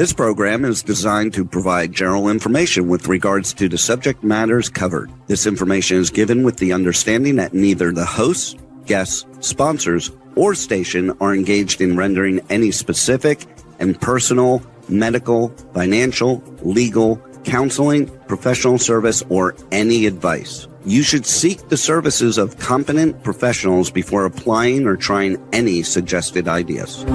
This program is designed to provide general information with regards to the subject matters covered. This information is given with the understanding that neither the hosts, guests, sponsors, or station are engaged in rendering any specific and personal, medical, financial, legal, counseling, professional service, or any advice. You should seek the services of competent professionals before applying or trying any suggested ideas.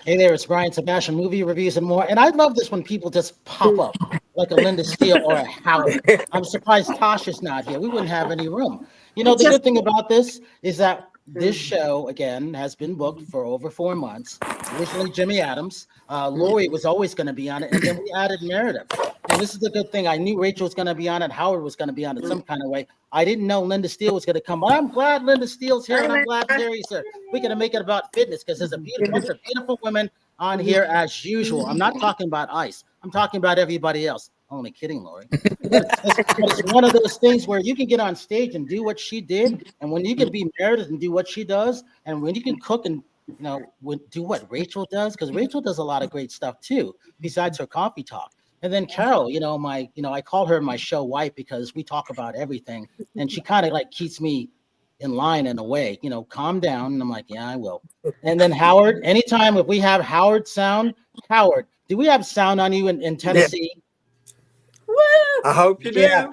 Hey there, it's Brian Sebastian, movie reviews and more. And I love this when people just pop up like a Linda Steele or a Howard. I'm surprised Tasha's not here. We wouldn't have any room. You know, the good thing about this is that this show, again, has been booked for over 4 months. Originally, Jimmy Adams. Lori was always going to be on it, and then we added Meredith. And this is the good thing. I knew Rachel was going to be on it. Howard was going to be on it some kind of way. I didn't know Linda Steele was going to come. But I'm glad Linda Steele's here, and I'm glad Terry's here. We're going to make it about fitness because there's a bunch of beautiful women on here as usual. I'm not talking about Ice. I'm talking about everybody else. Only kidding, Lori. It's one of those things where you can get on stage and do what she did, and when you can be Meredith and do what she does, and when you can cook and do what Rachel does, because Rachel does a lot of great stuff too, besides her coffee talk. And then Carol, I call her my show wife because we talk about everything, and she kind of like keeps me in line in a way, calm down. And I'm like, yeah, I will. And then Howard, anytime if we have Howard sound, Howard, do we have sound on you in Tennessee? Yeah. I hope you do. Yeah.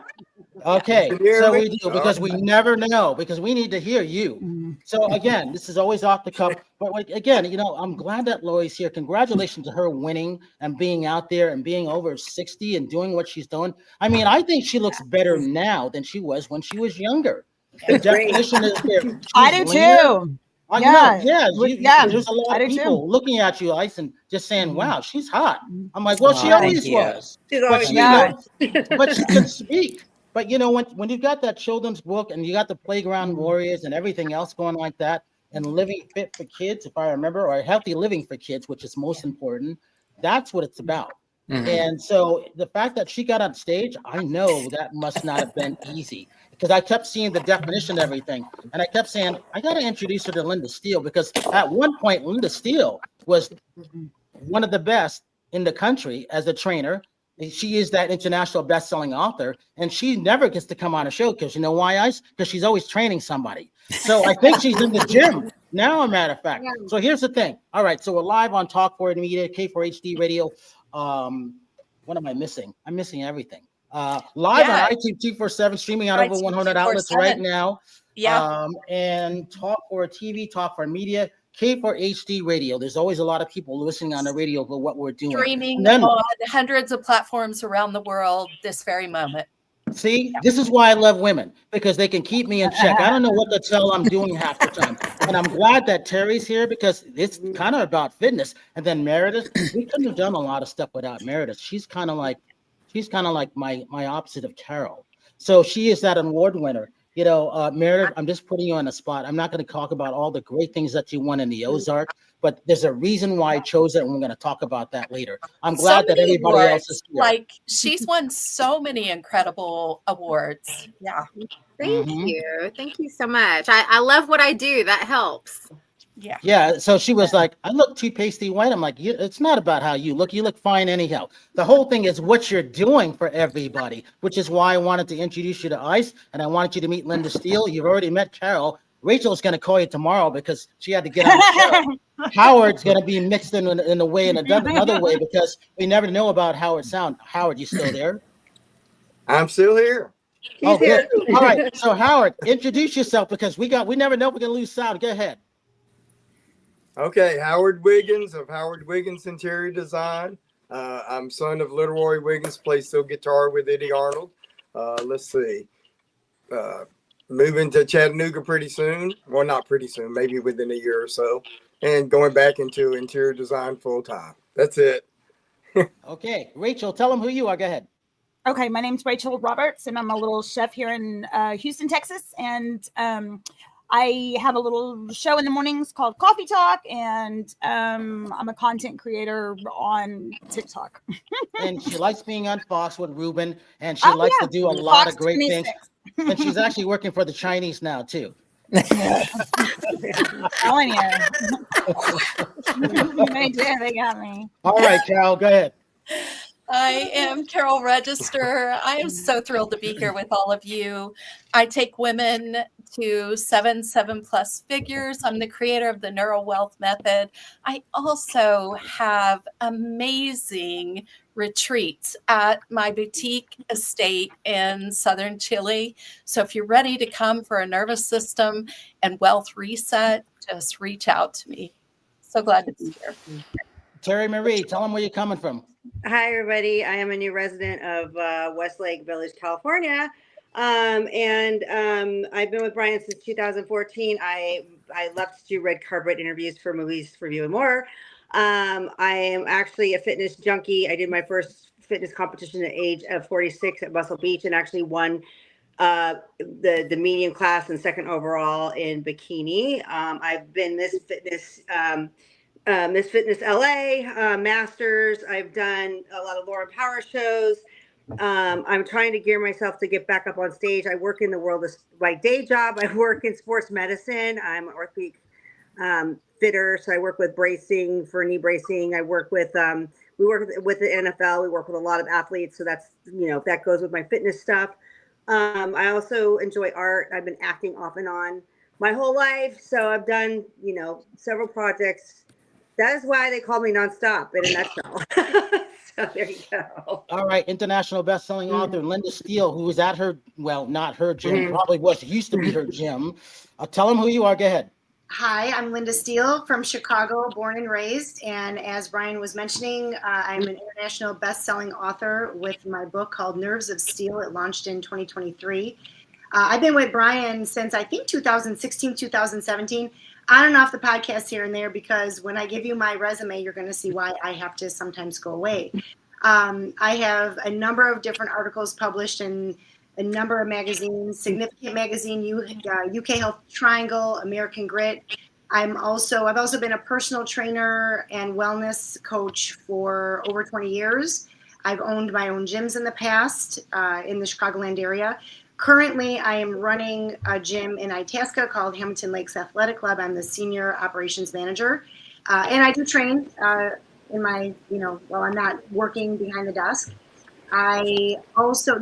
Okay, so we do because we never know, because we need to hear you. So again, this is always off the cuff, but again, I'm glad that Lori's here. Congratulations to her winning and being out there and being over 60 and doing what she's doing. I mean, I think she looks better now than she was when she was younger. The definition is there. I do too. There's a lot of people looking at you, Ice, and just saying, "Wow, she's hot." I'm like, "Well, she always was." She's always But she can speak. But when you've got that children's book and you got the Playground Warriors and everything else going like that, and Living Fit for Kids, if I remember, or Healthy Living for Kids, which is most important, that's what it's about. Mm-hmm. And so the fact that she got on stage, I know that must not have been easy, because I kept seeing the definition of everything. And I kept saying, I got to introduce her to Linda Steele, because at one point, Linda Steele was one of the best in the country as a trainer. She is that international best-selling author, and she never gets to come on a show because you know why, Ice? Because she's always training somebody. So I think she's in the gym now, a matter of fact. So here's the thing. All right, so we're live on Talk 4 Media, K4HD Radio. What am I missing? I'm missing everything. Live on iTunes 247, streaming on over 100 outlets right now. Yeah. And Talk 4 TV, Talk 4 Media, K4HD Radio. There's always a lot of people listening on the radio for what we're doing. Streaming on hundreds of platforms around the world this very moment. See, this is why I love women, because they can keep me in check. I don't know what the hell I'm doing half the time. And I'm glad that Terry's here, because it's kind of about fitness. And then Meredith, we couldn't have done a lot of stuff without Meredith. She's kind of like my opposite of Carol. So she is that award winner. Meredith, I'm just putting you on the spot. I'm not going to talk about all the great things that you won in the Ozark, but there's a reason why I chose it, and we're going to talk about that later. I'm glad that everybody else is here. Like, she's won so many incredible awards. Yeah. Thank you. Thank you so much. I love what I do. That helps. Yeah. Yeah. So she was like, I look too pasty white. I'm like, it's not about how you look. You look fine anyhow. The whole thing is what you're doing for everybody, which is why I wanted to introduce you to Ice, and I wanted you to meet Linda Steele. You've already met Carol. Rachel's going to call you tomorrow because she had to get on the show. Howard's going to be mixed in a way, in another way, because we never know about Howard's sound. Howard, you still there? I'm still here. Oh, good. All right. So Howard, introduce yourself, because we never know if we're going to lose sound. Go ahead. Okay, Howard Wiggins of Howard Wiggins Interior Design. I'm son of Little Roy Wiggins, plays steel guitar with Eddie Arnold. Let's see. Moving to Chattanooga pretty soon. Well, not pretty soon, maybe within a year or so. And going back into interior design full time. That's it. Okay, Rachel, tell them who you are. Go ahead. Okay, my name's Rachel Roberts, and I'm a little chef here in Houston, Texas. And I have a little show in the mornings called Coffee Talk, and I'm a content creator on TikTok. And she likes being on Fox with Ruben, and she likes to do a lot of great 26. Things. And she's actually working for the Chinese now, too. Telling you. They got me. All right, Carol, go ahead. I am Carol Register. I am so thrilled to be here with all of you. I take women to 7 plus figures. I'm the creator of the Neural Wealth Method. I also have amazing retreats at my boutique estate in southern Chile. So if you're ready to come for a nervous system and wealth reset, just reach out to me. So glad to be here. Terry Marie, tell them where you're coming from. Hi, everybody. I am a new resident of Westlake Village, California. I've been with Brian since 2014. I left to do red carpet interviews for movies, review, and more. I am actually a fitness junkie. I did my first fitness competition at the age of 46 at Muscle Beach and actually won the medium class and second overall in bikini. I've been Miss Fitness LA, Masters. I've done a lot of Lauren Power shows. I'm trying to gear myself to get back up on stage. I work in the world of my day job. I work in sports medicine. I'm an orthopedic fitter, so I work with bracing for knee bracing. I work with we work with the NFL. We work with a lot of athletes, so that's that goes with my fitness stuff. I also enjoy art. I've been acting off and on my whole life, so I've done several projects. That is why they call me nonstop in a nutshell. So there you go. All right, international best-selling author Linda Steele, who was at her, well, not her gym, probably was, used to be her gym. Tell them who you are. Go ahead. Hi, I'm Linda Steele from Chicago, born and raised. And as Brian was mentioning, I'm an international best-selling author with my book called Nerves of Steel. It launched in 2023. I've been with Brian since I think 2016, 2017. On and off the podcast here and there, because when I give you my resume, you're going to see why I have to sometimes go away. I have a number of different articles published in a number of magazines, Significant Magazine, UK Health Triangle, American Grit. I've also been a personal trainer and wellness coach for over 20 years. I've owned my own gyms in the past in the Chicagoland area. Currently, I am running a gym in Itasca called Hamilton Lakes Athletic Club. I'm the senior operations manager. And I do train in my, while I'm not working behind the desk.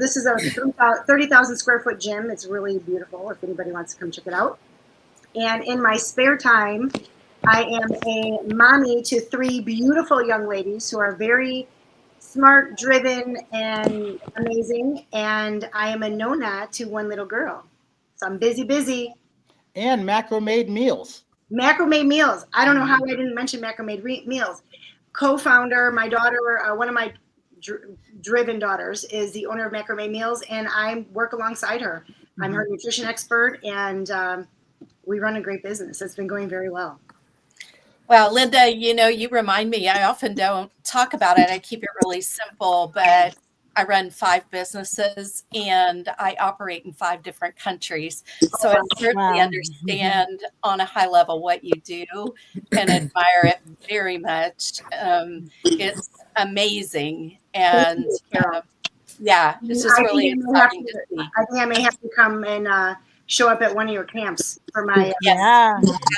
This is a 30,000 square foot gym. It's really beautiful if anybody wants to come check it out. And in my spare time, I am a mommy to 3 beautiful young ladies who are very smart, driven, and amazing. And I am a nonna to 1 little girl. So I'm busy. And macrame meals. Macrame meals. I don't know how I didn't mention macrame meals. Co-founder, my daughter, one of my driven daughters is the owner of Macrame Meals, and I work alongside her. I'm her nutrition expert, and we run a great business. It's been going very well. Well, Linda, you remind me, I often don't talk about it. I keep it really simple, but I run 5 businesses and I operate in 5 different countries. So I certainly understand on a high level what you do and admire it very much. It's amazing. And it's just really exciting to see. I think I may have to come and show up at one of your camps for my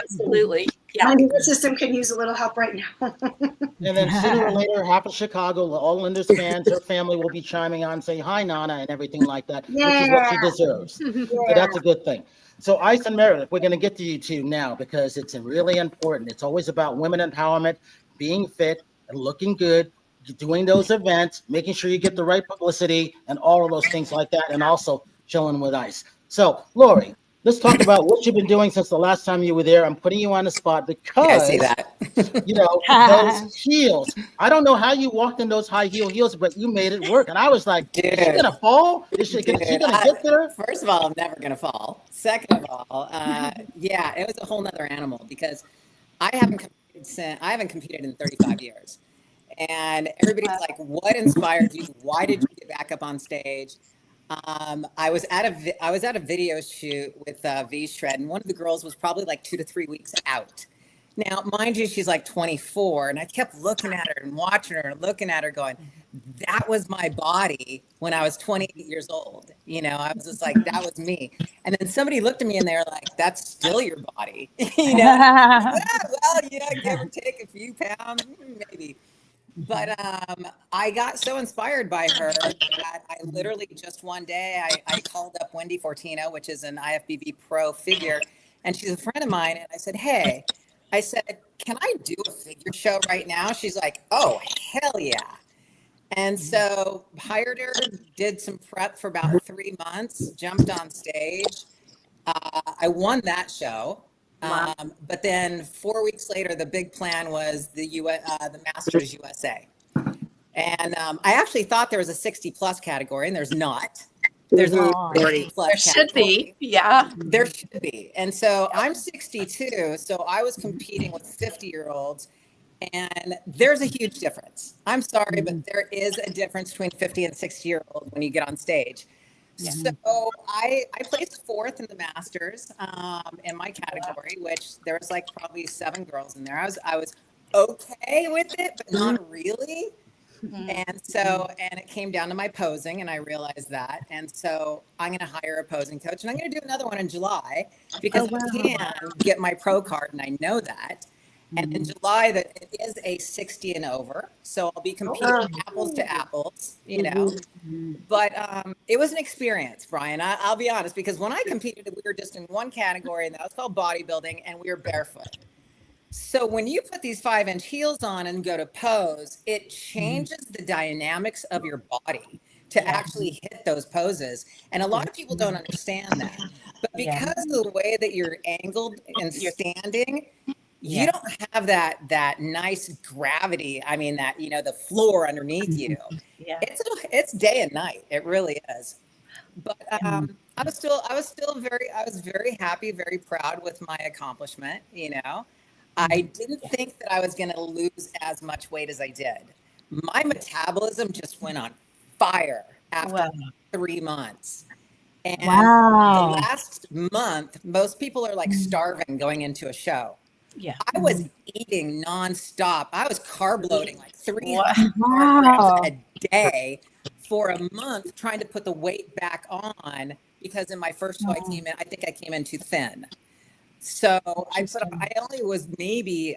absolutely. Yeah. My nervous system could use a little help right now. And then sooner or later, half of Chicago, all Linda's fans, her family will be chiming on, saying hi, Nana, and everything like that, which is what she deserves. So that's a good thing. So Ice and Meredith, we're going to get to you two now because it's really important. It's always about women empowerment, being fit and looking good, doing those events, making sure you get the right publicity and all of those things like that, and also chilling with Ice. So, Lori, let's talk about what you've been doing since the last time you were there. I'm putting you on the spot because I see that. those heels. I don't know how you walked in those high heels, but you made it work. And I was like, is she Dude. gonna fall? Is she gonna get there? First of all, I'm never gonna fall. Second of all, yeah, it was a whole nother animal because I haven't competed in 35 years. And everybody's like, what inspired you? Why did you get back up on stage? I was at a video shoot with V Shred, and one of the girls was probably like 2 to 3 weeks out. Now, mind you, she's like 24, and I kept looking at her and watching her and looking at her going, that was my body when I was 28 years old. I was just like, that was me. And then somebody looked at me and they're like, that's still your body. Yeah, well, give or take a few pounds, maybe. But I got so inspired by her that I literally just one day, I called up Wendy Fortino, which is an IFBB pro figure, and she's a friend of mine. And I said, hey, can I do a figure show right now? She's like, oh, hell yeah. And so hired her, did some prep for about 3 months, jumped on stage. I won that show. Wow. But then 4 weeks later, the big plan was the Masters USA. And I actually thought there was a 60 plus category, and there's not. There's a 40 plus There should be. Yeah. There should be. And so I'm 62. So I was competing with 50-year-olds. And there's a huge difference. I'm sorry, but there is a difference between 50 and 60-year-old when you get on stage. Yeah. So I placed fourth in the Masters in my category, which there was like probably 7 girls in there. I was okay with it, but not really. And so, and it came down to my posing, and I realized that. And so I'm going to hire a posing coach, and I'm going to do another one in July because I can get my pro card, and I know that. And in July, that it is a 60 and over, so I'll be competing apples to apples, But it was an experience, Brian. I'll be honest, because when I competed, we were just in one category, and that was called bodybuilding, and we were barefoot. So when you put these 5-inch heels on and go to pose, it changes the dynamics of your body to actually hit those poses. And a lot of people don't understand that. But because of the way that you're angled and standing, you don't have that nice gravity. I mean, that, the floor underneath you. It's day and night. It really is. But I was very happy, very proud with my accomplishment. I didn't think that I was going to lose as much weight as I did. My metabolism just went on fire after 3 months. And the last month, most people are like starving going into a show. Yeah, I was eating nonstop. I was carb loading like 300 grams a day for a month, trying to put the weight back on because in my first show I think I came in too thin. So I maybe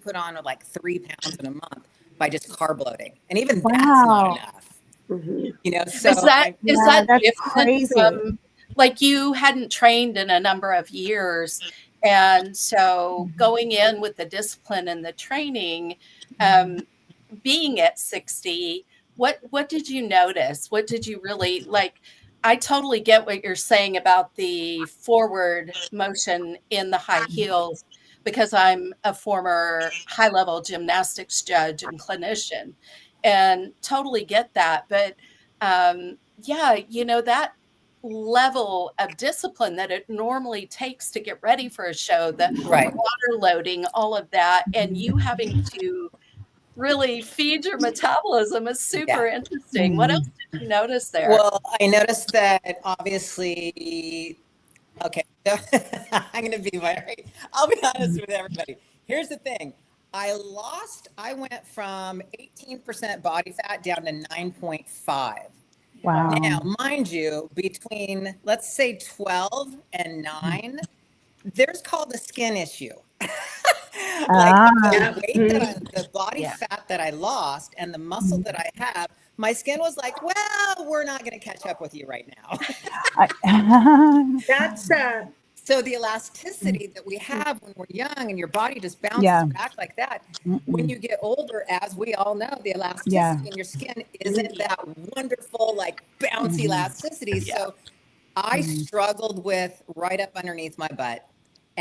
put on like 3 pounds in a month by just carb loading, and even that's not enough. So is that different crazy? From, like, you hadn't trained in a number of years, and so going in with the discipline and the training, being at 60, what did you notice? What did you really like? I totally get what you're saying about the forward motion in the high heels, because I'm a former high-level gymnastics judge and clinician, and totally get that. But that level of discipline that it normally takes to get ready for a show, the water loading, all of that, and you having to really feed your metabolism is super interesting. What else did you notice there? Well, I noticed that obviously, I'm going to be I'll be honest with everybody. Here's the thing. I went from 18% body fat down to 9.5. Wow. Now, mind you, between, let's say 12 and 9, there's called the skin issue. The weight the body fat that I lost and the muscle that I have, my skin was like, well, we're not going to catch up with you right now. That's so the elasticity that we have when we're young and your body just bounces back like that. When you get older, as we all know, the elasticity in your skin isn't that wonderful, like bouncy elasticity. So I struggled with right up underneath my butt.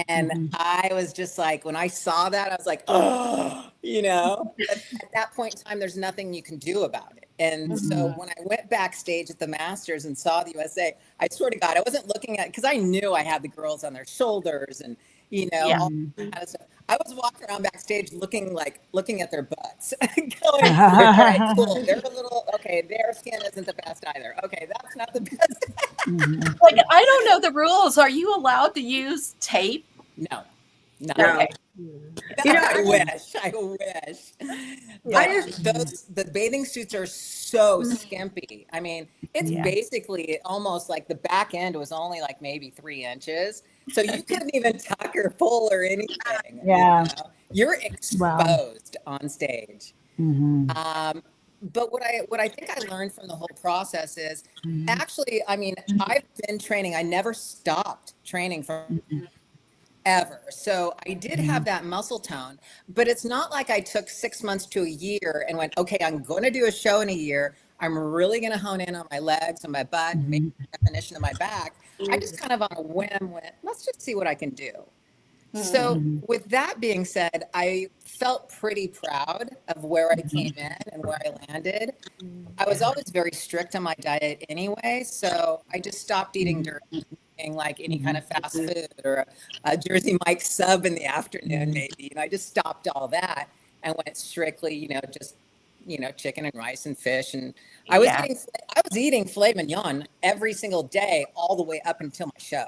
And I was just like, when I saw that, I was like, oh, at that point in time, there's nothing you can do about it. And so when I went backstage at the Masters and saw the USA, I swear to God, I wasn't looking at, because I knew I had the girls on their shoulders and, all that kind of stuff. I was walking around backstage looking at their butts, going, all right, cool. They're a little, okay, their skin isn't the best either. Okay, that's not the best. Like, I don't know the rules. Are you allowed to use tape? No. Okay. I wish. But the bathing suits are so skimpy. I mean, it's basically almost like the back end was only like maybe 3 inches. So you couldn't even tuck or pull or anything. Yeah. You're exposed on stage. But what I think I learned from the whole process is actually, I mean, I've been training. I never stopped training from ever. So I did have that muscle tone, but it's not like I took 6 months to a year and went, okay, I'm going to do a show in a year. I'm really going to hone in on my legs and my butt, maybe the definition of my back. I just kind of on a whim went, let's just see what I can do. So with that being said, I felt pretty proud of where I came in and where I landed. I was always very strict on my diet anyway, so I just stopped eating like any kind of fast food or a Jersey Mike's sub in the afternoon, maybe. I just stopped all that and went strictly, just chicken and rice and fish. And I was eating filet mignon every single day, all the way up until my show.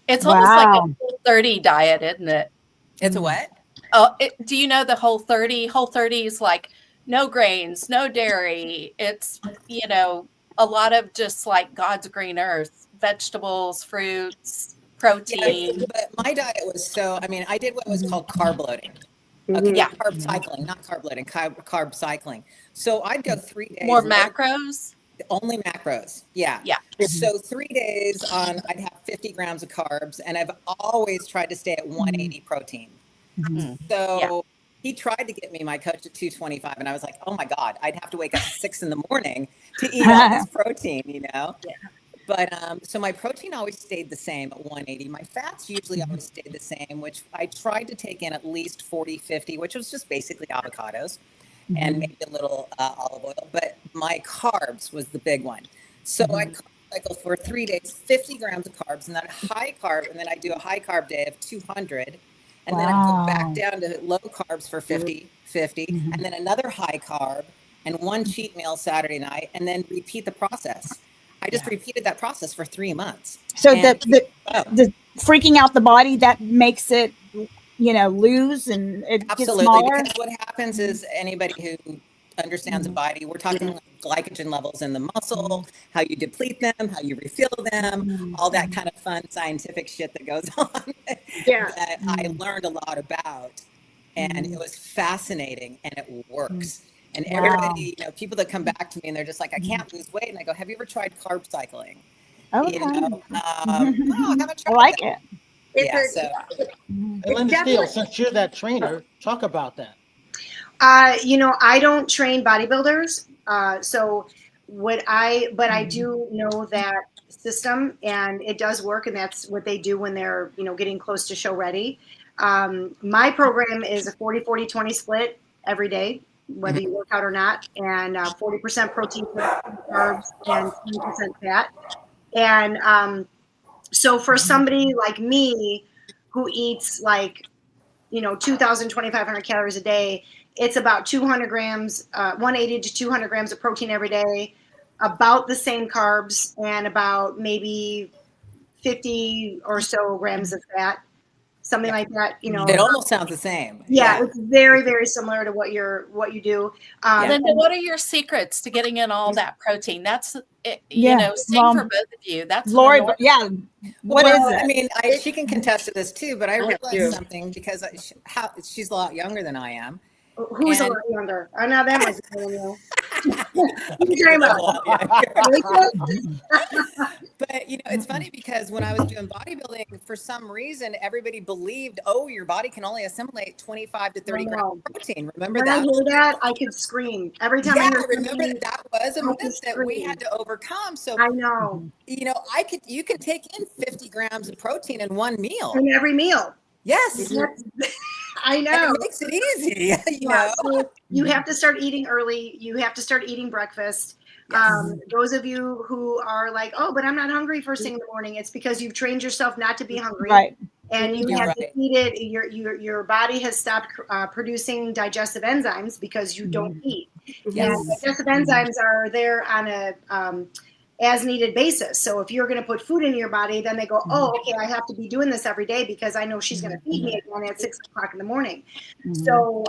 It's almost like a Whole30 diet, isn't it? It's a what? Oh, do you know the Whole30? Whole30 is like no grains, no dairy. It's, a lot of just like God's green earth, vegetables, fruits, protein. Yeah, but my diet was I did what was called carb loading. Okay, carb cycling, not carb loading, carb cycling. So I'd go 3 days. More macros? Only macros. Yeah. So 3 days I'd have 50 grams of carbs, and I've always tried to stay at 180 protein. So he tried to get me, my coach, at 225, and I was like, oh my God, I'd have to wake up at 6 in the morning to eat all this protein, But so my protein always stayed the same at 180. My fats usually always stayed the same, which I tried to take in at least 40, 50, which was just basically avocados and maybe a little olive oil. But my carbs was the big one. So I cycle for 3 days, 50 grams of carbs, and then high carb, and then I do a high carb day of 200. And then I go back down to low carbs for 50, and then another high carb and one cheat meal Saturday night, and then repeat the process. I just repeated that process for 3 months. So the freaking out the body, that makes it, lose and it gets smaller? Because what happens is anybody who understands the body, we're talking like glycogen levels in the muscle, how you deplete them, how you refill them, all that kind of fun scientific shit that goes on that I learned a lot about. And it was fascinating, and it works. And everybody, people that come back to me and they're just like, I can't lose weight. And I go, have you ever tried carb cycling? Okay. No, I haven't tried I like that. it. Linda Steele, since you're that trainer, talk about that. I don't train bodybuilders. But I do know that system, and it does work. And that's what they do when they're, getting close to show ready. My program is a 40-40-20 split every day, whether you work out or not, and 40% protein, carbs, and 20% fat. And so for somebody like me who eats 2,000, 2,500 calories a day, it's about 200 grams, 180 to 200 grams of protein every day, about the same carbs, and about maybe 50 or so grams of fat. Something like that, It almost sounds the same. Yeah, it's very, very similar to what you do. Linda, what are your secrets to getting in all that protein? That's for both of you. That's Lori. Yeah. What is it? I mean, she can contest to this too, but I realized something because she's a lot younger than I am. Who's a lot younger? I'm not that much younger than you. But it's funny because when I was doing bodybuilding, for some reason, everybody believed, oh, your body can only assimilate 25 to 30 grams of protein. Remember when that? I hear that, I could scream every time I hear remember something, that was a I could myth that we scream. had to overcome. So I know. you can take in 50 grams of protein in one meal. In every meal. Yes. I know. And it makes it easy, So you have to start eating early. You have to start eating breakfast. Yes. Those of you who are like, oh, but I'm not hungry first thing in the morning. It's because you've trained yourself not to be hungry. Right. And you You're have right. depleted, your body has stopped producing digestive enzymes because you don't eat. Yes. And digestive enzymes are there on a as needed basis. So if you're going to put food in your body, then they go, oh, okay, I have to be doing this every day because I know she's going to feed me again at 6 o'clock in the morning. So,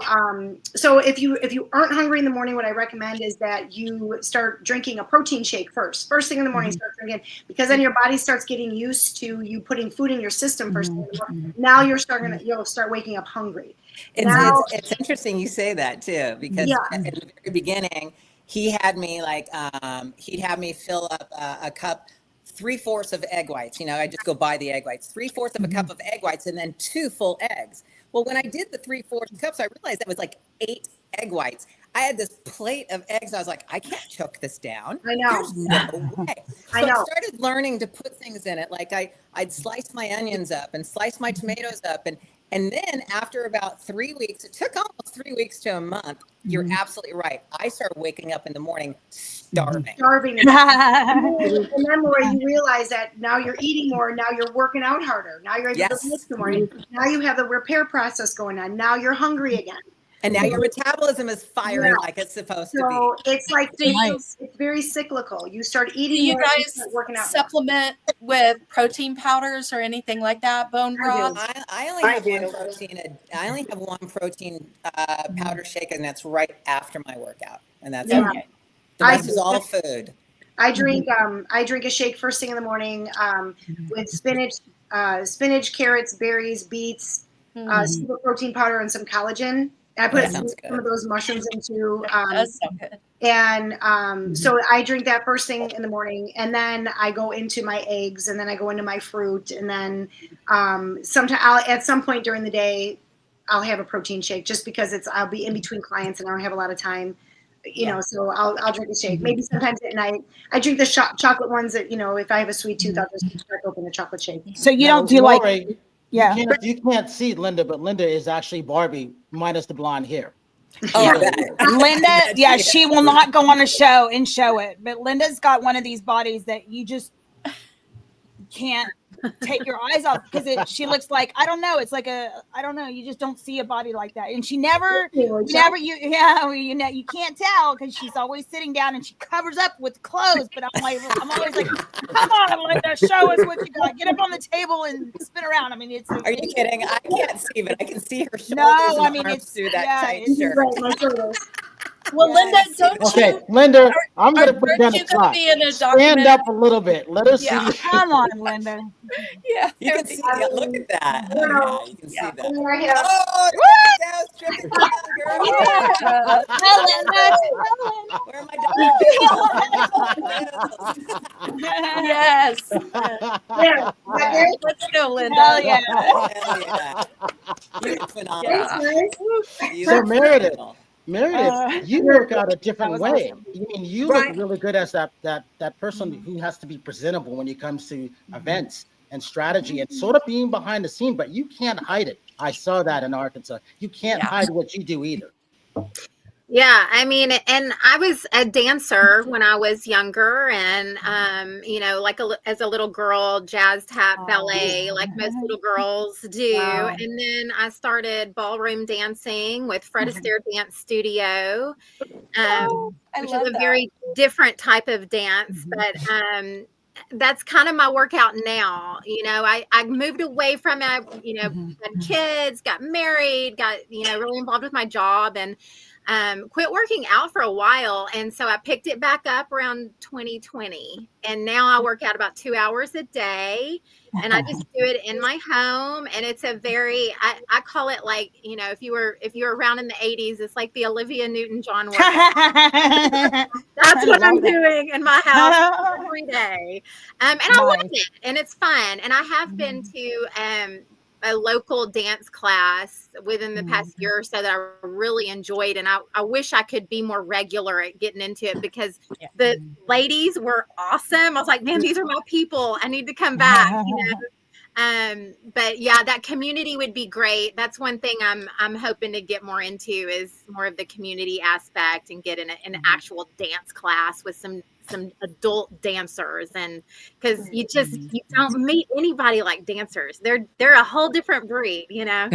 so if you aren't hungry in the morning, what I recommend is that you start drinking a protein shake first thing in the morning, start drinking, because then your body starts getting used to you putting food in your system first thing in the morning. Now you'll start waking up hungry. It's interesting you say that too, because in the very beginning, he'd have me fill up a cup, 3/4 of egg whites. I just go buy the egg whites, 3/4 of a cup of egg whites, and then 2 full eggs. Well, when I did the 3/4 cups, I realized that was like 8 egg whites. I had this plate of eggs. I was like, I can't choke this down. I know. There's no way. So I know. I started learning to put things in it. Like I'd slice my onions up and slice my tomatoes up. And then after about 3 weeks, it took almost 3 weeks to a month. You're absolutely right. I started waking up in the morning starving. And then where you realize that now you're eating more, now you're working out harder, now you're able to lift more. Now you have the repair process going on. Now you're hungry again. And now your metabolism is firing like it's supposed to be. So it's like it's very cyclical. You start eating. Do you more, guys start working out supplement with protein powders or anything like that? Bone broth? I only have one protein. I only have one protein powder shake, and that's right after my workout, and that's okay. The rest is all food. I drink a shake first thing in the morning with spinach, carrots, berries, beets, super protein powder, and some collagen. I put some of those mushrooms into. That's so good. And so I drink that first thing in the morning, and then I go into my eggs, and then I go into my fruit, and then at some point during the day, I'll have a protein shake just because I'll be in between clients and I don't have a lot of time. So I'll drink a shake. Maybe sometimes at night I drink the chocolate ones that, if I have a sweet tooth, I'll just crack open a chocolate shake. So you don't do Lori, you can't see Linda, but Linda is actually Barbie minus the blonde hair. Linda, she will not go on a show and show it, but Linda's got one of these bodies that you just can't take your eyes off because she looks like, I don't know, it's like you just don't see a body like that. And she you can't tell because she's always sitting down and she covers up with clothes, but I'm always like, come on, Linda, show us what you got. Get up on the table and spin around. I mean, Are you kidding? I can't see, but I can see her shoulders. No, I mean, it's through that tight shirt. Well, Linda, don't you? Linda, I'm going to put down a clock. Stand up a little bit. Let us see. Come on, Linda. Yeah, you can see it. Look at that. You can see that. Oh, Stripping down, girl. Where are my Yes. Let's go, Linda. Yeah. You're phenomenal. So Meredith, you work out a different way. Awesome. I mean, you look really good as that person who has to be presentable when it comes to events and strategy and sort of being behind the scene, but you can't hide it. I saw that in Arkansas. You can't hide what you do either. Yeah, I mean, and I was a dancer when I was younger, and as a little girl, jazz, tap, ballet, like most little girls do. Wow. And then I started ballroom dancing with Fred Astaire Dance Studio, which is a very different type of dance, but that's kind of my workout now. I moved away from it. Had kids, got married, got really involved with my job, and quit working out for a while. And so I picked it back up around 2020. And now I work out about 2 hours a day. And I just do it in my home. And it's a very, I call it like, you know, if you were around in the 80s, it's like the Olivia Newton-John workout. That's what I'm doing in my house every day. And I love it. And it's fun. And I have been to a local dance class within the past year or so that I really enjoyed. And I wish I could be more regular at getting into it because the ladies were awesome. I was like, man, these are my people. I need to come back, you know? But yeah, that community would be great. That's one thing I'm hoping to get more into is more of the community aspect and get in an actual dance class with some adult dancers. And because you don't meet anybody like dancers. They're a whole different breed, you know.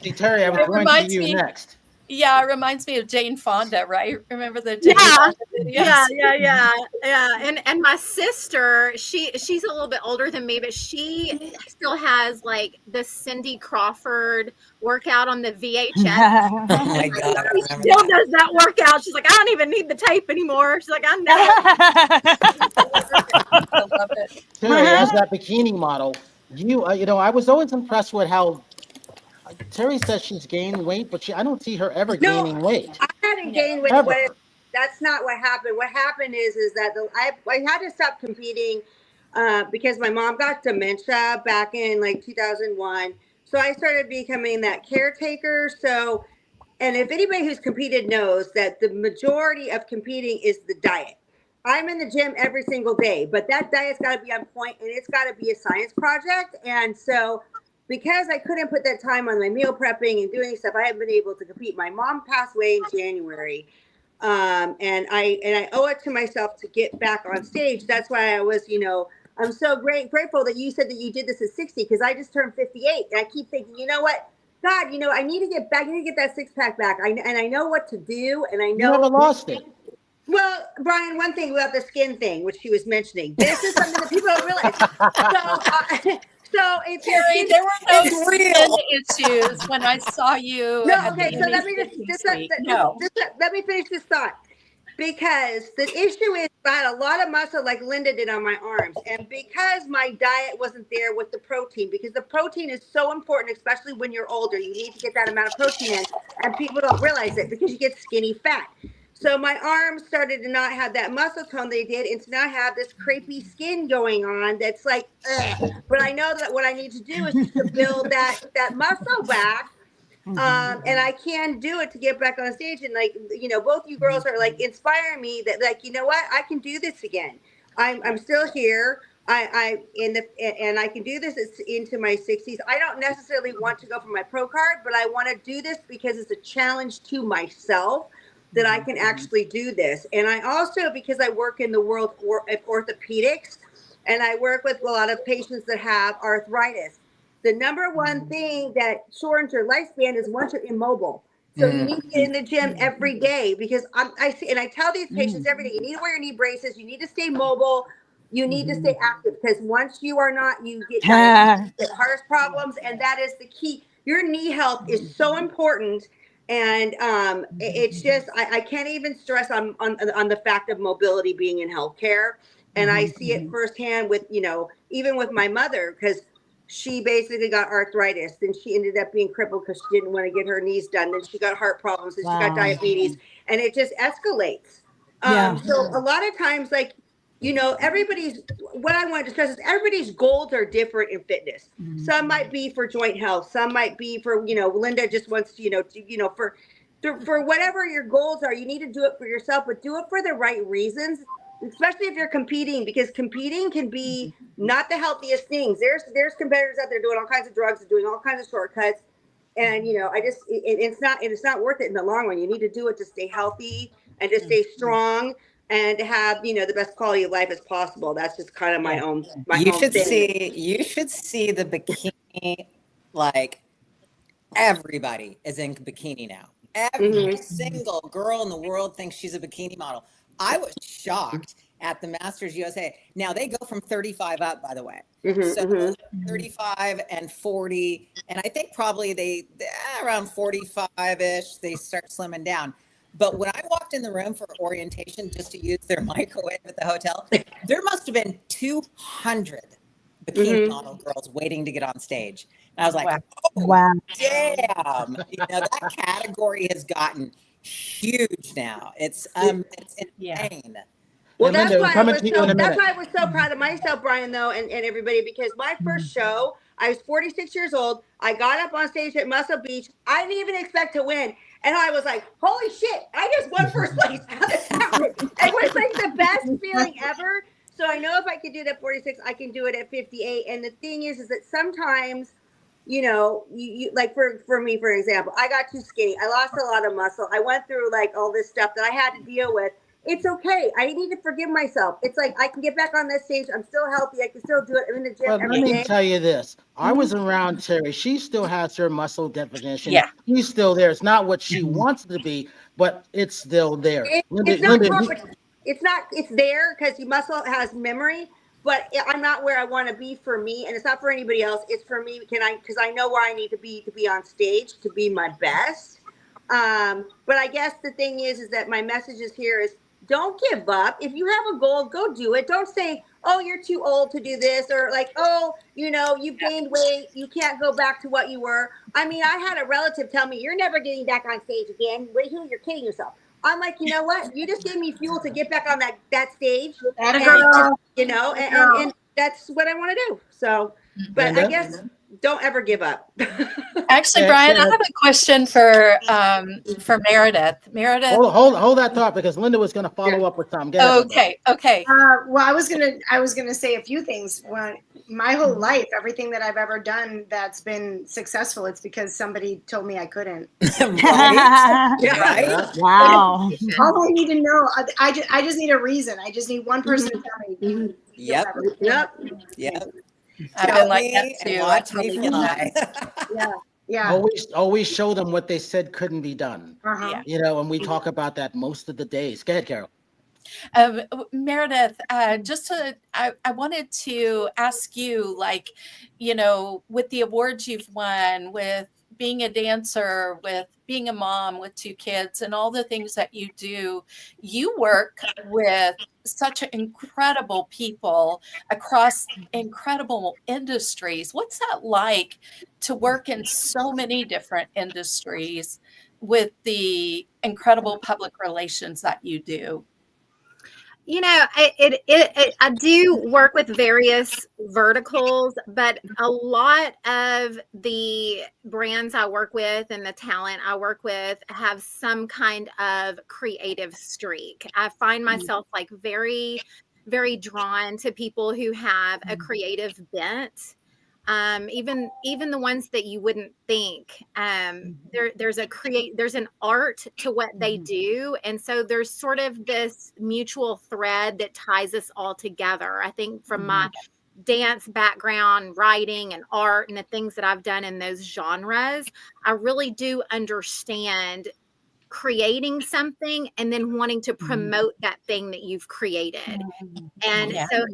Hey, Terry, I was going to you next. Yeah, it reminds me of Jane Fonda, right? Remember the Jane Fonda videos? Yeah. And my sister, she's a little bit older than me, but she still has like the Cindy Crawford workout on the VHS. Oh my God. She still does that workout. She's like, I don't even need the tape anymore. She's like, I love it. Terry, as that bikini model, I was always impressed with how Terry says she's gained weight, but I don't see her ever gaining weight. I hadn't gained weight. That's not what happened. What happened is that I had to stop competing because my mom got dementia back in like 2001. So I started becoming that caretaker. So, and if anybody who's competed knows that the majority of competing is the diet. I'm in the gym every single day, but that diet's got to be on point and it's got to be a science project. And so because I couldn't put that time on my meal prepping and doing stuff, I haven't been able to compete. My mom passed away in January, and I owe it to myself to get back on stage. That's why I was, I'm so grateful that you said that you did this at 60 because I just turned 58, and I keep thinking, you know what, God, I need to get back. I need to get that six pack back. I know what to do, and I know. You never lost it. Well, Brian, one thing about the skin thing, which she was mentioning, this is something that people don't realize. So it's Terry, there were no skin issues when I saw you. No, okay. So let me let me finish this thought, because the issue is I had a lot of muscle like Linda did on my arms, and because my diet wasn't there with the protein, because the protein is so important, especially when you're older. You need to get that amount of protein in, and people don't realize it because you get skinny fat. So my arms started to not have that muscle tone they did, and to not have this crepey skin going on that's like, ugh. But I know that what I need to do is just to build that muscle back. And I can do it to get back on stage. And like, both you girls are like inspiring me that like, you know what, I can do this again. I'm still here. And I can do this into my 60s. I don't necessarily want to go for my pro card, but I want to do this because it's a challenge to myself that I can actually do this. And I also, because I work in the world of orthopedics, and I work with a lot of patients that have arthritis, the number one thing that shortens your lifespan is once you're immobile. So you need to get in the gym every day, because I see, and I tell these patients every day, you need to wear your knee braces, you need to stay mobile, you need to stay active, because once you are not, you get heart problems, and that is the key. Your knee health is so important. And it's just, I can't even stress on the fact of mobility being in healthcare. And I see it firsthand with, even with my mother, because she basically got arthritis. Then she ended up being crippled because she didn't want to get her knees done. Then she got heart problems, and she got diabetes, and it just escalates. So a lot of times, like, what I wanted to stress is everybody's goals are different in fitness. Some might be for joint health. Some might be for, Linda just wants to, for whatever your goals are, you need to do it for yourself, but do it for the right reasons, especially if you're competing, because competing can be not the healthiest things. There's competitors out there doing all kinds of drugs and doing all kinds of shortcuts. And, it's not worth it in the long run. You need to do it to stay healthy and to stay strong, and to have, the best quality of life as possible. That's just kind of my own you should see the bikini, like everybody is in bikini now. Every single girl in the world thinks she's a bikini model. I was shocked at the Masters USA. Now they go from 35 up, by the way. So 35 and 40, and I think probably they around 45-ish, they start slimming down. But when I walked in the room for orientation just to use their microwave at the hotel, there must have been 200 bikini model girls waiting to get on stage. And I was like, Wow. damn, that category has gotten huge now. It's insane. Well, Hey, Linda, I'm coming to you in a that's minute. why I was so proud of myself, Brian, though, and everybody, because my first show, I was 46 years old. I got up on stage at Muscle Beach. I didn't even expect to win. And I was like, holy shit, I just won first place. How did that happen? It was like the best feeling ever. So I know if I could do it at 46, I can do it at 58. And the thing is that sometimes, you like for me, for example, I got too skinny. I lost a lot of muscle. I went through like all this stuff that I had to deal with. It's okay. I need to forgive myself. It's like I can get back on that stage. I'm still healthy. I can still do it. I'm in the gym But every let me day. tell you this. I was around Terry. She still has her muscle definition. Yeah. She's still there. It's not what she wants to be, but it's still there. It's not competition. It's not. It's there because your muscle has memory. But I'm not where I want to be for me, and it's not for anybody else. It's for me. Because I know where I need to be on stage to be my best. But I guess the thing is that my message is here is don't give up. If you have a goal, go do it. Don't say, oh, you're too old to do this, or like, oh, you've gained weight. You can't go back to what you were. I mean, I had a relative tell me, you're never getting back on stage again. Wait, you're kidding yourself. I'm like, you know what? You just gave me fuel to get back on that stage. And that's what I want to do. So, but Linda? I guess don't ever give up. Actually, Brian, I have a question for Meredith. Meredith. Hold that thought because Linda was going to follow up with Tom. Okay. Well, I was gonna say a few things. My whole life, everything that I've ever done that's been successful, it's because somebody told me I couldn't. Right? Wow. All I need to know, I just need a reason. I just need one person to tell me. Yep. I've been like that too. Watch me fly. Yeah. Always show them what they said couldn't be done. Yeah. And we talk about that most of the days. Go ahead, Carol. Meredith, I wanted to ask you, with the awards you've won, with being a dancer, with being a mom with 2 kids, and all the things that you do, you work with such incredible people across incredible industries. What's that like to work in so many different industries with the incredible public relations that you do? I do work with various verticals, but a lot of the brands I work with and the talent I work with have some kind of creative streak. I find myself like very, very drawn to people who have a creative bent. Even the ones that you wouldn't think, there's an art to what they do. And so there's sort of this mutual thread that ties us all together. I think from my dance background, writing and art and the things that I've done in those genres, I really do understand creating something and then wanting to promote that thing that you've created. And so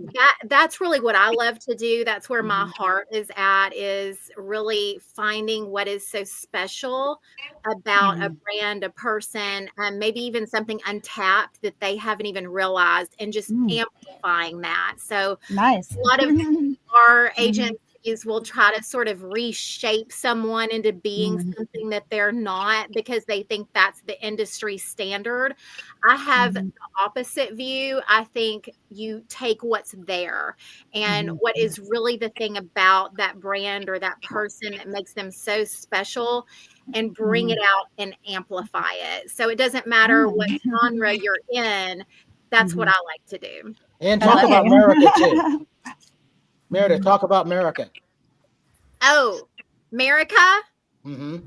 that's really what I love to do. That's where my heart is at, is really finding what is so special about a brand, a person, maybe even something untapped that they haven't even realized, and just amplifying that. So nice. A lot of our agencies will try to sort of reshape someone into being something that they're not because they think that's the industry standard. I have the opposite view. I think you take what's there and what is really the thing about that brand or that person that makes them so special, and bring it out and amplify it. So it doesn't matter what genre you're in. That's what I like to do. And talk about America too. Meredith, talk about America. Oh, America? Mm-hmm.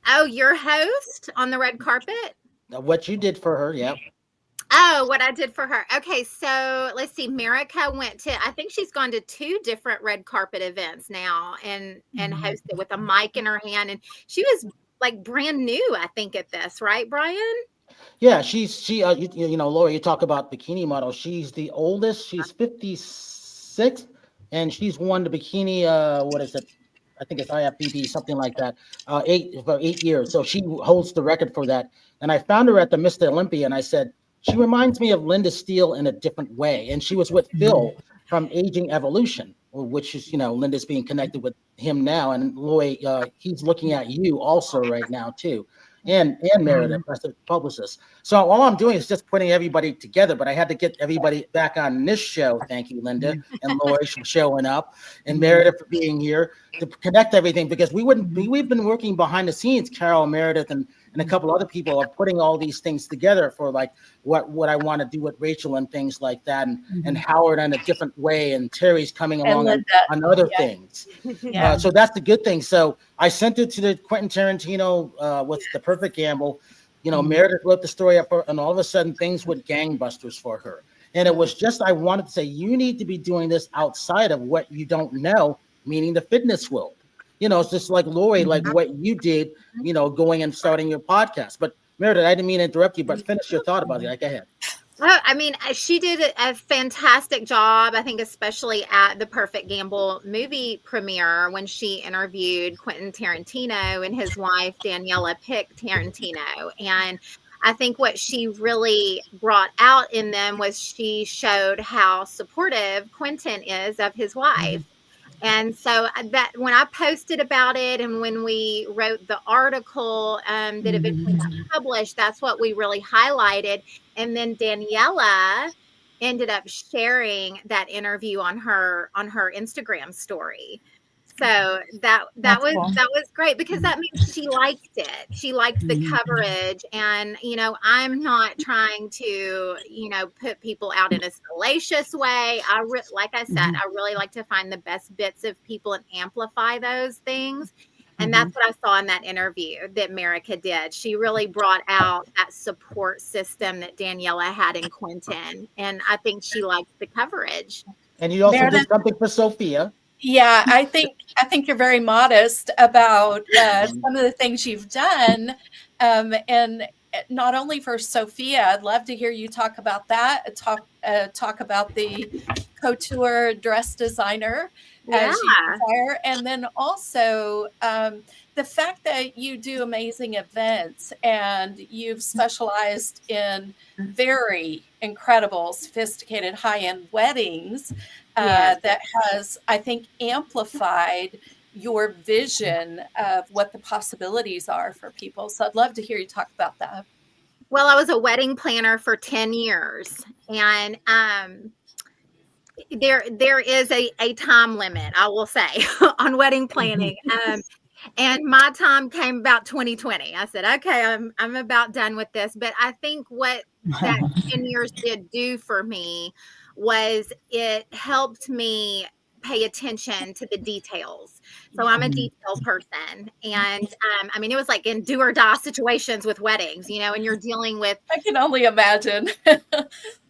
Oh, your host on the red carpet? What you did for her, yeah. Oh, what I did for her. Okay, so let's see. America went to, I think she's gone to 2 different red carpet events now and hosted with a mic in her hand. And she was like brand new, I think, at this, right, Brian? Yeah, Laura, you talk about bikini models. She's the oldest. She's 56, and she's won the bikini. What is it? I think it's IFBB, something like that, about 8 years. So she holds the record for that. And I found her at the Mr. Olympia, and I said, she reminds me of Linda Steele in a different way. And she was with Phil from Aging Evolution, which is, Linda's being connected with him now. And Loy, he's looking at you also right now, too. And Meredith, as a publicist. So all I'm doing is just putting everybody together, but I had to get everybody back on this show. Thank you, Linda and Lori, for showing up, and Meredith for being here to connect everything, because we've been working behind the scenes. Carol, Meredith, and a couple other people are putting all these things together for like what I want to do with Rachel and things like that, and Howard in a different way, and Terry's coming along on other things. So that's the good thing. So I sent it to the Quentin Tarantino with The Perfect Gamble. Meredith wrote the story up, and all of a sudden things went gangbusters for her. And it was just, I wanted to say, you need to be doing this outside of what you don't know, meaning the fitness world. It's just like Lori, like what you did, going and starting your podcast. But Meredith, I didn't mean to interrupt you, but finish your thought about it. Go ahead. Oh, I mean, she did a fantastic job, I think, especially at the Perfect Gamble movie premiere when she interviewed Quentin Tarantino and his wife, Daniela Pick Tarantino. And I think what she really brought out in them was she showed how supportive Quentin is of his wife. And so that when I posted about it and when we wrote the article that eventually got published, that's what we really highlighted. And then Daniela ended up sharing that interview on her Instagram story. So that was great, because that means she liked it. She liked the coverage. And, I'm not trying to, put people out in a salacious way. Like I said, I really like to find the best bits of people and amplify those things. And that's what I saw in that interview that Merica did. She really brought out that support system that Daniela had in Quentin. And I think she liked the coverage. And you also did something for Sophia. Yeah, I think you're very modest about some of the things you've done, and not only for Sophia. I'd love to hear you talk about that. Talk about the couture dress designer as you desire, and then also the fact that you do amazing events and you've specialized in very incredible, sophisticated, high-end weddings. That has, I think, amplified your vision of what the possibilities are for people. So I'd love to hear you talk about that. Well, I was a wedding planner for 10 years, and there is a time limit, I will say, on wedding planning. And my time came about 2020. I said, okay, I'm about done with this. But I think what that 10 years did do for me was it helped me pay attention to the details. So I'm a detail person. And I mean, it was like in do or die situations with weddings, and you're dealing with, I can only imagine,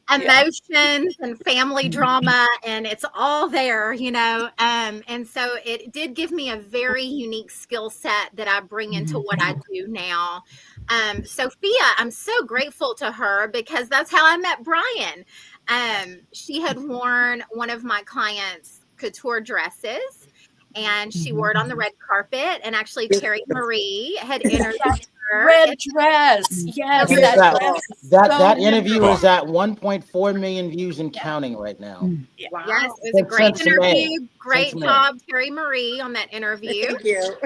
emotions and family drama, and it's all there, and so it did give me a very unique skill set that I bring into what I do now. Sophia, I'm so grateful to her, because that's how I met Brian. She had worn one of my clients' couture dresses, and she wore it on the red carpet. And actually, Terry Marie had interviewed her. Red dress, yes. That interview is at 1.4 million views and counting right now. Wow. Yes, it was a great interview. Great job, Terry Marie, on that interview. Thank you.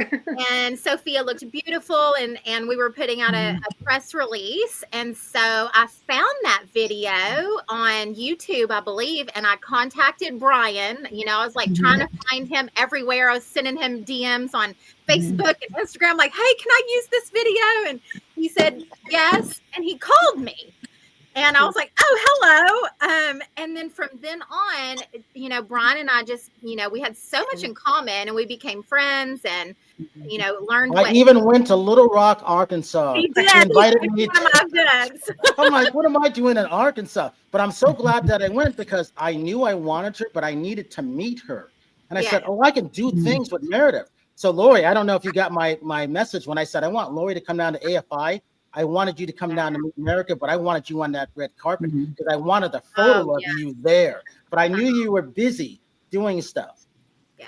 And Sophia looked beautiful, and we were putting out a press release. And so I found that video on YouTube, I believe, and I contacted Brian. I was like trying to find him everywhere. I was sending him DMs on Facebook and Instagram, like, hey, can I use this video? And he said yes, and he called me. And I was like, oh, hello. And then from then on, Brian and I just, we had so much in common, and we became friends, and, learned. I even went to Little Rock, Arkansas. He did. He invited me. I'm like, what am I doing in Arkansas? But I'm so glad that I went, because I knew I wanted her, but I needed to meet her. And I said, I can do things with Meredith. So Lori, I don't know if you got my message when I said I want Lori to come down to AFI. I wanted you to come down to meet America, but I wanted you on that red carpet because I wanted a photo of you there. But I knew you were busy doing stuff. Yeah.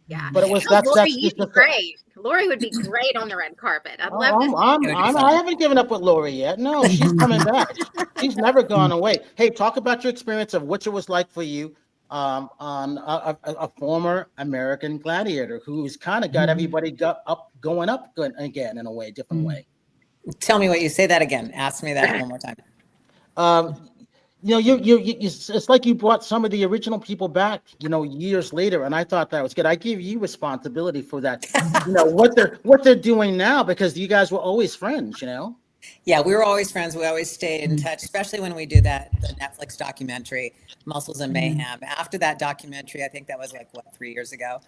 Yeah. But it was Oh, that's Lori, just you'd be the, great. Lori would be great on the red carpet. I'd oh, love to see I haven't given up with Lori yet. No, she's coming back. She's never gone away. Hey, talk about your experience of what it was like for you on a former American Gladiator who's kind of got everybody going up again in a way, different way. Tell me what you say that again. Ask me that one more time. You know, it's like you brought some of the original people back, you know, years later, and I thought that was good. I give you responsibility for that. You know what they're doing now, because you guys were always friends, you know. Yeah, we were always friends. We always stayed in touch, especially when we did the Netflix documentary, Muscles and Mayhem. After that documentary, I think that was like, 3 years ago,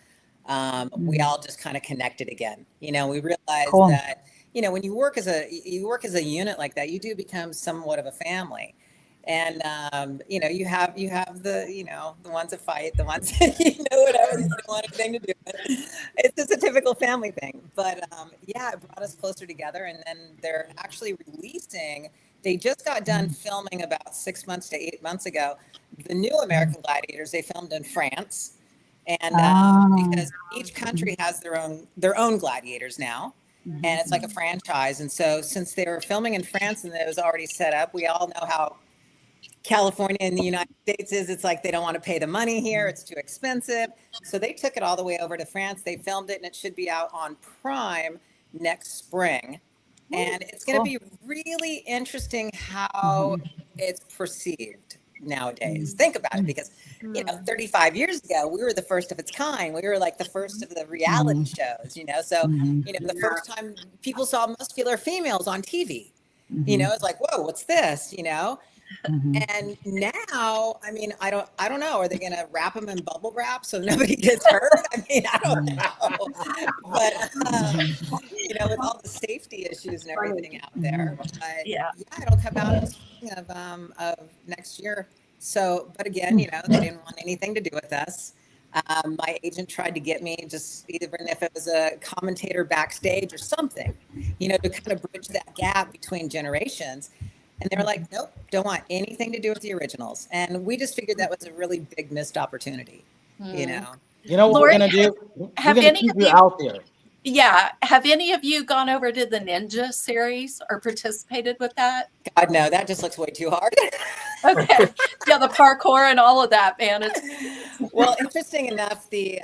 we all just kind of connected again. You know, we realized that, you know, when you work as a unit like that, you do become somewhat of a family. And you know, you have the, you know, the ones that fight, the ones that, you know, whatever, you don't want anything to do with it. It's just a typical family thing. But yeah, it brought us closer together. And then they're actually releasing. They just got done filming about 6 months to 8 months ago. The new American Gladiators, they filmed in France, and because each country has their own gladiators now. And it's like a franchise. And so since they were filming in France and it was already set up, we all know how California and the United States is. It's like they don't want to pay the money here. It's too expensive. So they took it all the way over to France. They filmed it, and it should be out on Prime next spring. And it's going to be really interesting how it's perceived nowadays. Think about it, because, you know, 35 years ago, we were the first of its kind. We were like the first of the reality shows, you know. So, you know, the first time people saw muscular females on TV, you know, it's like, whoa, what's this, you know? And now, I mean, I don't know. Are they going to wrap them in bubble wrap so nobody gets hurt? I mean, I don't know. But, you know, with all the safety issues and everything out there, but yeah, it'll come out in the spring of next year. So, but again, you know, they didn't want anything to do with us. My agent tried to get me, just even if it was a commentator backstage or something, you know, to kind of bridge that gap between generations. And they were like, nope, don't want anything to do with the originals. And we just figured that was a really big missed opportunity, you know. You know what Lori, we're gonna do? We're have gonna any keep of you you- out there. Yeah. Have any of you gone over to the Ninja series or participated with that? God, no, that just looks way too hard. Okay. Yeah, the parkour and all of that, man. It's Well, interesting enough, the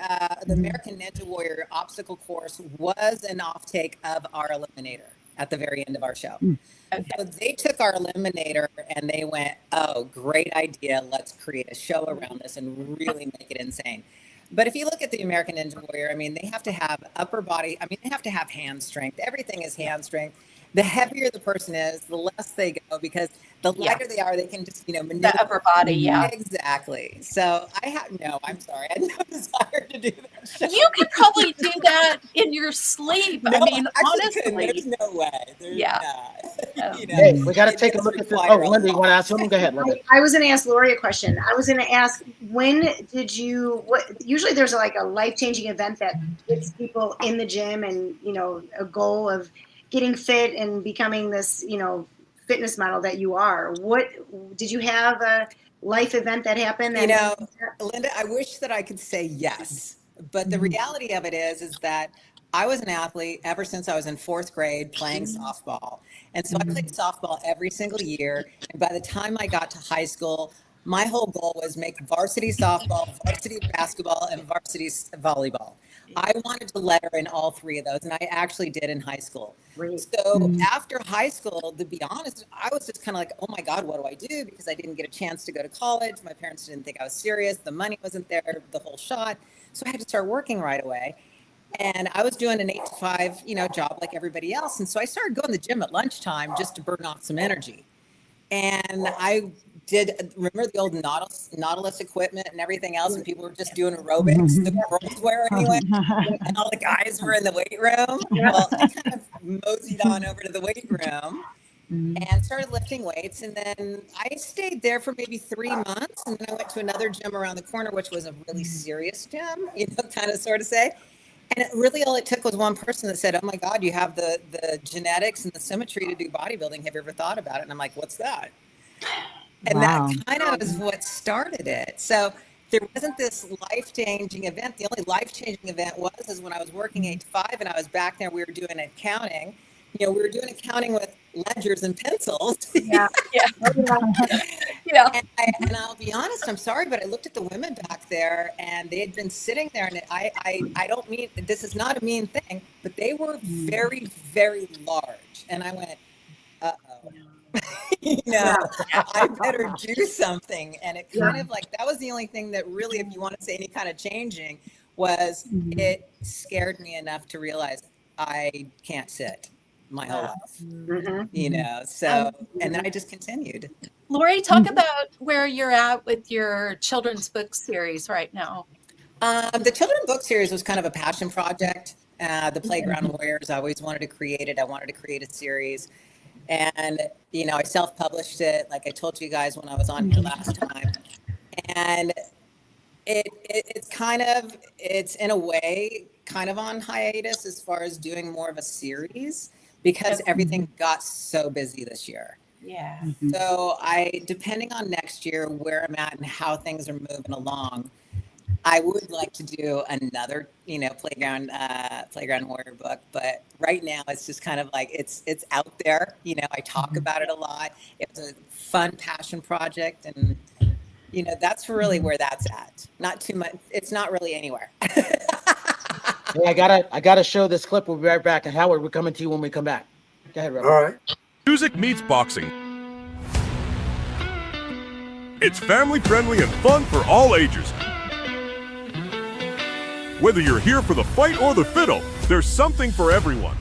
American Ninja Warrior obstacle course was an offtake of our Eliminator at the very end of our show. okay. So they took our Eliminator and they went, oh, great idea. Let's create a show around this and really make it insane. But if you look at the American Ninja Warrior, I mean, they have to have upper body. I mean, they have to have hand strength. Everything is hand strength. The heavier the person is, the less they go, because the lighter they are, they can just, you know, maneuver. The upper body, yeah. Exactly. So I'm sorry. I had no desire to do that show. You could probably do that in your sleep. No, I mean, actually couldn't. honestly. There's no way. There's Yeah. not. You know, Hey, we got to it take a does look at this. require Oh, a Linda, you lot. want to ask something? Go ahead, Linda. I was going to ask Lori a question. I was going to ask, when did you, usually there's like a life-changing event that gets people in the gym and, you know, a goal of getting fit and becoming this, you know, fitness model that you are. What, did you have a life event that happened? You know, Linda, I wish that I could say yes, but the reality of it is that I was an athlete ever since I was in 4th grade playing softball. And so I played softball every single year. And by the time I got to high school, my whole goal was make varsity softball, varsity basketball, and varsity volleyball. I wanted to letter in all 3 of those, and I actually did in high school. So after high school, to be honest, I was just kind of like, oh my God, what do I do? Because I didn't get a chance to go to college. My parents didn't think I was serious. The money wasn't there, the whole shot. So I had to start working right away. And I was doing an 8 to 5, you know, job like everybody else. And so I started going to the gym at lunchtime just to burn off some energy. And I did, remember the old Nautilus equipment and everything else, and people were just doing aerobics, the girls were anyway, and all the guys were in the weight room. Well, I kind of moseyed on over to the weight room and started lifting weights. And then I stayed there for maybe 3 months. And then I went to another gym around the corner, which was a really serious gym, you know, kind of sort of say. And it really, all it took was one person that said, oh my God, you have the genetics and the symmetry to do bodybuilding. Have you ever thought about it? And I'm like, what's that? And that kind of is what started it. So there wasn't this life-changing event. The only life-changing event is when I was working 8 to 5 and I was back there. We were doing accounting. We were doing accounting with ledgers and pencils. Yeah. Yeah. And I'll be honest, I'm sorry, but I looked at the women back there and they had been sitting there, and I don't mean, this is not a mean thing, but they were very, very large. And I went, uh-oh. I better do something. And it kind of like, that was the only thing that really, if you want to say any kind of changing, was it scared me enough to realize I can't sit my whole life, so, and then I just continued. Lori, talk about where you're at with your children's book series right now. The children's book series was kind of a passion project. The Playground Warriors, I always wanted to create it. I wanted to create a series. And, I self-published it, like I told you guys when I was on here last time. And it's in a way kind of on hiatus as far as doing more of a series, because everything got so busy this year. Yeah. So depending on next year, where I'm at and how things are moving along, I would like to do another, Playground Warrior book, but right now it's just kind of like it's out there. I talk about it a lot. It's a fun passion project, and that's really where that's at. Not too much. It's not really anywhere. Hey, I gotta show this clip. We'll be right back. And Howard, we're coming to you when we come back. Go ahead, Robert. All right. Music meets boxing. It's family friendly and fun for all ages. Whether you're here for the fight or the fiddle, there's something for everyone.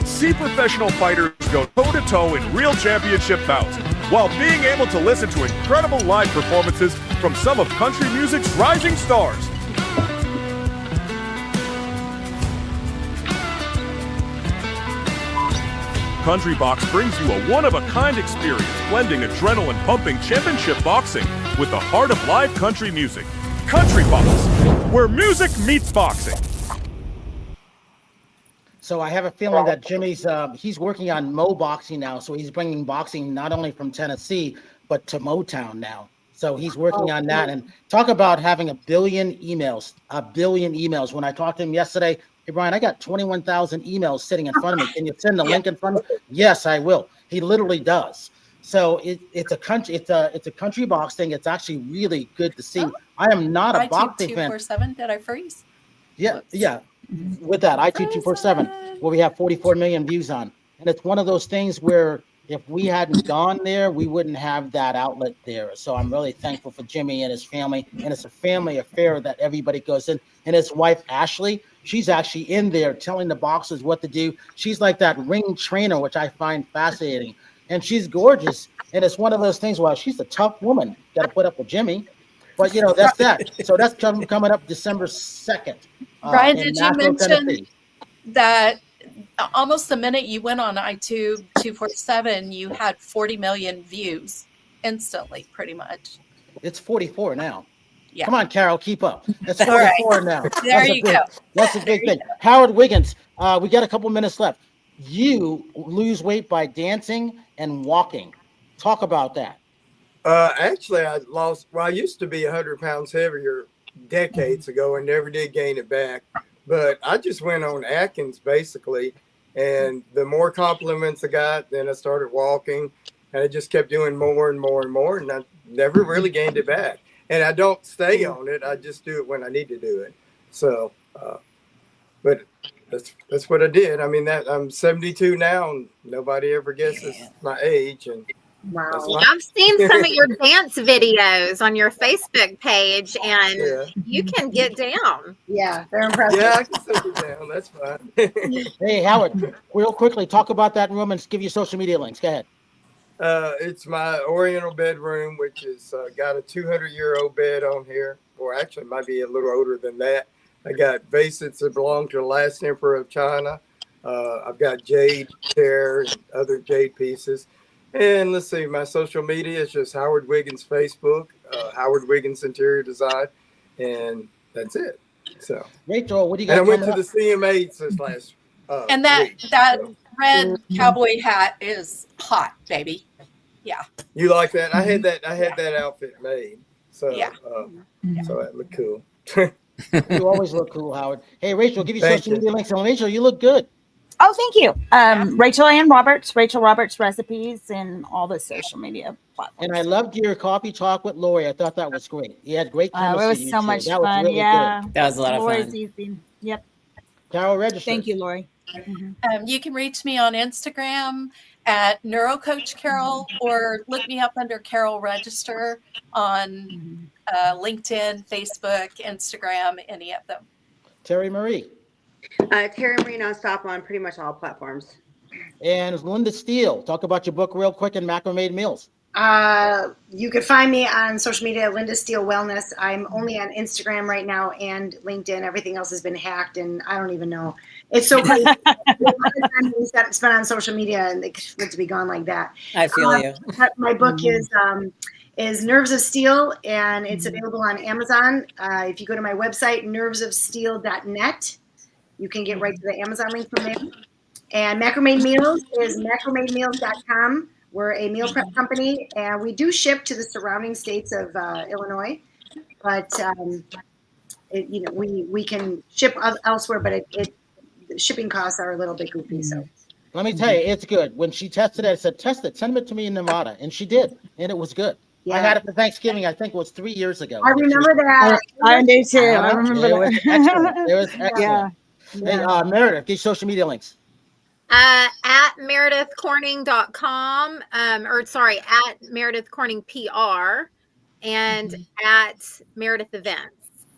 See professional fighters go toe-to-toe in real championship bouts, while being able to listen to incredible live performances from some of country music's rising stars. Country Box brings you a one-of-a-kind experience, blending adrenaline-pumping championship boxing with the heart of live country music. Country Box, where music meets boxing. So I have a feeling that Jimmy's he's working on Mo Boxing now. So he's bringing boxing not only from Tennessee, but to Motown now. So he's working on that. And talk about having a billion emails. When I talked to him yesterday, hey, Brian, I got 21,000 emails sitting in front of me. Can you send the link in front of me? Yes, I will. He literally does. So it's a country box thing. It's actually really good to see. I am not a boxing fan. 247, did I freeze? Yeah. With that, I2247, where we have 44 million views on. And it's one of those things where if we hadn't gone there, we wouldn't have that outlet there. So I'm really thankful for Jimmy and his family. And it's a family affair that everybody goes in. And his wife, Ashley, she's actually in there telling the boxers what to do. She's like that ring trainer, which I find fascinating. And she's gorgeous. And it's one of those things, well, she's a tough woman. Got to put up with Jimmy. But, that's that. So that's coming up December 2nd. Brian, did you mention that almost the minute you went on iTube 247, you had 40 million views instantly, pretty much? It's 44 now. Yeah. Come on, Carol, keep up. It's 44 now. There you go. That's a big thing. Howard Wiggins, we got a couple minutes left. You lose weight by dancing and walking. Talk about that. Actually, I used to be 100 pounds heavier decades ago and never did gain it back. But I just went on Atkins basically. And the more compliments I got, then I started walking. And I just kept doing more and more and more. And I never really gained it back. And I don't stay on it. I just do it when I need to do it. So, but that's what I did. I mean, I'm 72 now, and nobody ever guesses my age. And wow, I've seen some of your dance videos on your Facebook page, and you can get down. Yeah, they're impressive. Yeah, I can sit it down. That's fine. Hey, Howard, real quickly, talk about that room and give your social media links. Go ahead. It's my Oriental bedroom, which is got a 200-year-old bed on here, or actually it might be a little older than that. I got vases that belong to the last emperor of China. I've got jade chair and other jade pieces. And let's see, my social media is just Howard Wiggins Facebook, Howard Wiggins Interior Design, and that's it. So, Rachel, what do you got? And I went to the CMAs this last and that week, red cowboy hat is hot, baby. Yeah. You like that? I had that outfit made. So Yeah. So that looked cool. You always look cool, Howard. Hey, Rachel, give you Thank social you. media links. And Rachel, you look good. Oh, thank you. Rachel Ann Roberts, Rachel Roberts Recipes, and all the social media platforms. And I loved your coffee talk with Lori. I thought that was great. You had great chemistry. It was you so two. much That was fun. really Yeah. good. That was a lot of Lori's fun. easy. Yep. Carol Register. Thank you, Lori. You can reach me on Instagram at NeuroCoach Carol, or look me up under Carol Register on LinkedIn, Facebook, Instagram, any of them. Terry Marie. Terry Marie Nonstop on pretty much all platforms. And Linda Steele. Talk about your book real quick and macrame meals. You could find me on social media, Linda Steele Wellness. I'm only on Instagram right now and LinkedIn. Everything else has been hacked, and I don't even know. It's so crazy. Spent on social media, and it's good to be gone like that. I feel you. My book is Nerves of Steel, and it's available on Amazon. If you go to my website, nervesofsteel.net, you can get right to the Amazon link from there. And Macrame Meals is macramemeals.com. We're a meal prep company, and we do ship to the surrounding states of Illinois. But we can ship elsewhere, but the shipping costs are a little bit goofy. So Let me tell you, it's good. When she tested it, I said, test it. Send it to me in Nevada. And she did. And it was good. yeah, I had it for Thanksgiving. I think it was 3 years ago. I remember that. I do too. I It remember was that. excellent. It was excellent. Yeah. Hey, Meredith, get social media links. At meredithcorning.com, at Meredith Corning PR, and at Meredith Events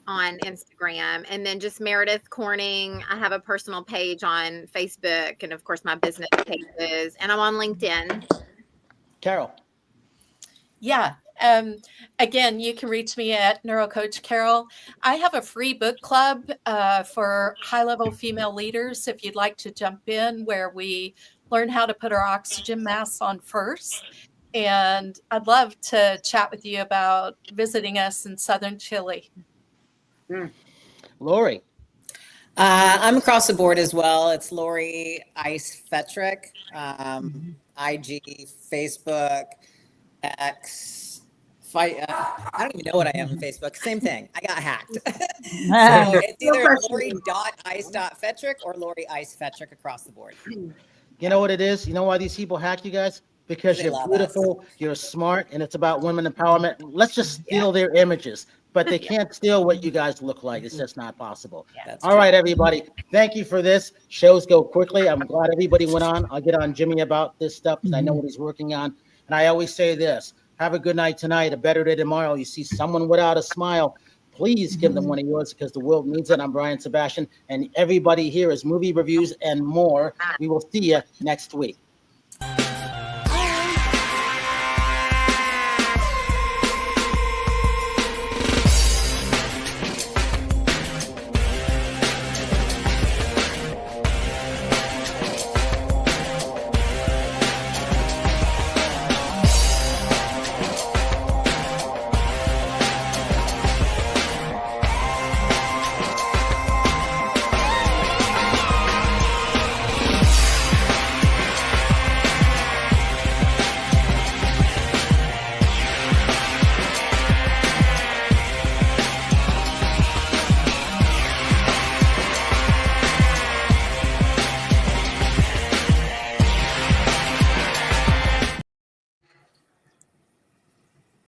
on Instagram, and then just Meredith Corning. I have a personal page on Facebook, and of course my business pages, and I'm on LinkedIn. Carol. Yeah. Again, you can reach me at NeuroCoach Carol. I have a free book club for high-level female leaders if you'd like to jump in, where we learn how to put our oxygen masks on first. And I'd love to chat with you about visiting us in Southern Chile. Lori. I'm across the board as well. It's Lori Ice Fetrick, IG, Facebook, X. I don't even know what I am on Facebook. Same thing. I got hacked. So it's either Lori.ice.fetrick or Lori Ice Fetrick across the board. You know what it is? You know why these people hack you guys? Because They you're love beautiful, you're smart, and it's about women empowerment. Let's just steal their images. But they can't steal what you guys look like. It's just not possible. All right, everybody. Thank you for this. Shows go quickly. I'm glad everybody went on. I'll get on Jimmy about this stuff because I know what he's working on. And I always say this. Have a good night tonight, a better day tomorrow. You see someone without a smile, please give them one of yours because the world needs it. I'm Brian Sebastian, and everybody here is Movie Reviews and More. We will see you next week.